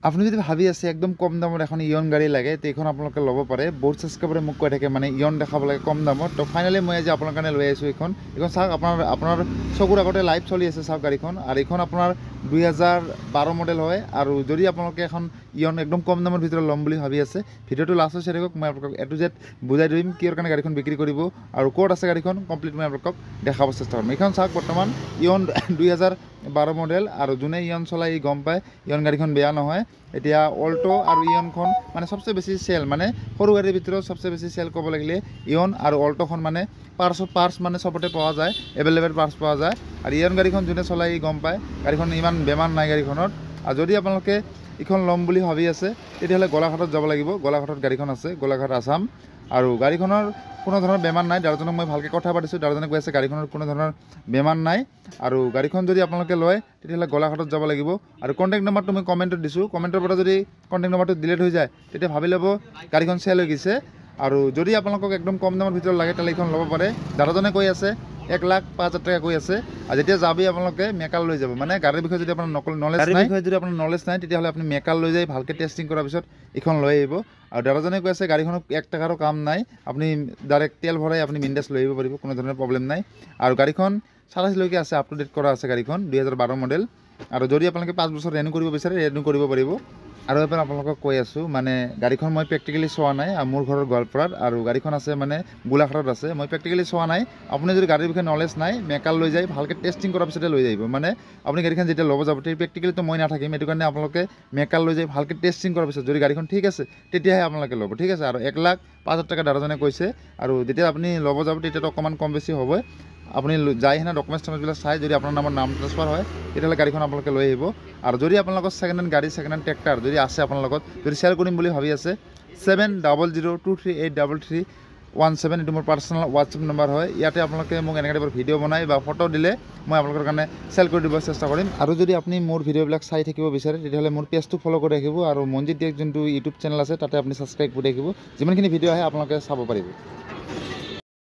আপনি যদি ভাবি আছে একদম কম দামত এখন ইয়ন গাড়ী লাগে তো এইখন আপোনালোকে ল'ব পাৰে। বহুত ছাবস্ক্ৰাইবাৰে মোক কৈ থাকে মানে ইয়ন দেখাব লাগে কম দামত। তো ফাইনেলি মই আজি আপোনাৰ কাৰণে লৈ আহিছোঁ এইখন চাওক। আপোনাৰ চকুৰ আগতে লাইভ চলি আছে চাওক গাড়ীখন। আৰু এইখন আপোনাৰ 2012 মডেল হয়। আৰু যদি আপোনালোকে এখন ইয়ন একদম কম দামৰ ভিতৰত ল'ম বুলি ভাবি আছে, ভিডিঅ'টো লাষ্টত চাই থাকক। মই আপোনালোকক A to Z বুজাই দিম কিহৰ কাৰণে গাড়ীখন বিক্ৰী কৰিব আৰু ক'ত আছে গাড়ীখন কমপ্লিট মই আপোনালোকক দেখাব চেষ্টা কৰিম। এইখন চাওক বৰ্তমান ইয়ন 2012 মডেল। আৰু যোনে ইয়ন চলাই গম পায় ইয়ন গাড়ীখন বেয়া নহয়। এতিয়া অল্টো আৰু ইয়নখন মানে সবচে বেছি চেল মানে সৰু গাড়ীৰ ভিতৰত সবচে বেছি চেল ক'ব লাগিলে ইয়ন আৰু অল্টোখন মানে পাৰ্টছ মানে চবতে পোৱা যায়, এভেইলেবল পাৰ্টছ পোৱা যায়। আৰু ইয়ন গাড়ীখন যোনে চলাই গম পায় গাড়ীখন ইমান বেমাৰ নাই গাড়ীখনত। আৰু যদি আপোনালোকে এইখন ল'ম বুলি ভাবি আছে তেতিয়াহ'লে গোলাঘাটত যাব লাগিব। গোলাঘাটত গাড়ীখন আছে, গোলাঘাট আছাম। আৰু গাড়ীখনৰ কোনো ধৰণৰ বেমাৰ নাই। দাদাজনক মই ভালকৈ কথা পাতিছোঁ, দাদাজনে কৈ আছে গাড়ীখনৰ কোনো ধৰণৰ বেমাৰ নাই। আৰু গাড়ীখন যদি আপোনালোকে লয় তেতিয়াহ'লে গোলাঘাটত যাব লাগিব। আৰু কণ্টেক্ট নম্বৰটো মই কমেণ্টত দিছোঁ, কমেণ্টৰ পৰা যদি কণ্টেক্ট নম্বৰটো ডিলিট হৈ যায় তেতিয়া ভাবি ল'ব গাড়ীখন চেল হৈ গৈছে। আৰু যদি আপোনালোকক একদম কম দামৰ ভিতৰত লাগে তেতিয়াহ'লে এইখন ল'ব পাৰে। দাদাজনে কৈ আছে 1,05,000 টকা কৈ আছে। আৰু যেতিয়া যাবি আপোনালোকে মেকাল লৈ যাব, মানে গাড়ীৰ বিষয়ে যদি আপোনাৰ নলেজ নাই তেতিয়াহ'লে আপুনি মেকাল লৈ যাই ভালকৈ টেষ্টিং কৰাৰ পিছত এইখন লৈ আহিব। আৰু দাদাজনে কৈ আছে গাড়ীখনত 1 টকাৰো কাম নাই, আপুনি ডাইৰেক্ট তেল ভৰাই আপুনি বিন্দাছ লৈ আহিব পাৰিব, কোনো ধৰণৰ প্ৰব্লেম নাই। আৰু গাড়ীখন 27লৈকে আছে, আপ টু ডেট কৰা আছে গাড়ীখন 2012 মডেল। আৰু যদি আপোনালোকে 5 বছৰ ৰেনু কৰিব বিচাৰে ৰেনু কৰিব পাৰিব। আৰু এবাৰ আপোনালোকক কৈ আছোঁ মানে গাড়ীখন মই প্ৰেক্টিকেলি চোৱা নাই। মোৰ ঘৰৰ গোৱালপাৰাত আৰু গাড়ীখন আছে মানে গোলাঘাটত আছে। মই প্ৰেক্টিকেলি চোৱা নাই। আপুনি যদি গাড়ীৰ বিষয়ে নলেজ নাই মেকাল লৈ যায় ভালকৈ টেষ্টিং কৰাৰ পিছতে লৈ আহিব। মানে আপুনি গাড়ীখন যেতিয়া ল'ব যাব তেতিয়া প্ৰেক্টিকেলিতো মই নাথাকিম, সেইটো কাৰণে আপোনালোকে মেকাল লৈ যায় ভালকৈ টেষ্টিং কৰাৰ পিছত যদি গাড়ীখন ঠিক আছে তেতিয়াহে আপোনালোকে ল'ব, ঠিক আছে। আৰু 1,05,000 টকা দাদাজনে কৈছে। আৰু যেতিয়া আপুনি ল'ব যাব তেতিয়াতো অকণমান কম বেছি হ'বই। আপুনি যাই সেনে ডকুমেণ্টছবিলাক চাই যদি আপোনাৰ নাম ট্ৰান্সফাৰ হয় তেতিয়াহ'লে গাড়ীখন আপোনালোকে লৈ আহিব। আৰু যদি আপোনালোকৰ ছেকেণ্ড হেণ্ড গাড়ী, ছেকেণ্ড হেণ্ড ট্ৰেক্টাৰ যদি আছে আপোনাৰ লগত, যদি চেল কৰিম বুলি ভাবি আছে 7002383317 এইটো মোৰ পাৰ্চনেল হোৱাটছএপ নম্বৰ হয়। ইয়াতে আপোনালোকে মোক এনেকৈ টাইপৰ ভিডিঅ' বনাই বা ফটো দিলে মই আপোনালোকৰ কাৰণে চেল কৰি দিব চেষ্টা কৰিম। আৰু যদি আপুনি মোৰ ভিডিঅ'বিলাক চাই থাকিব বিচাৰে তেতিয়াহ'লে মোৰ পেজটো ফ'ল' কৰি ৰাখিব। আৰু মনজিত দিয়েক যোনটো ইউটিউব চেনেল আছে তাতে আপুনি ছাবস্ক্ৰাইব কৰি ৰাখিব। যিমানখিনি ভিডিঅ' আহে আপোনালোকে চাব পাৰিব।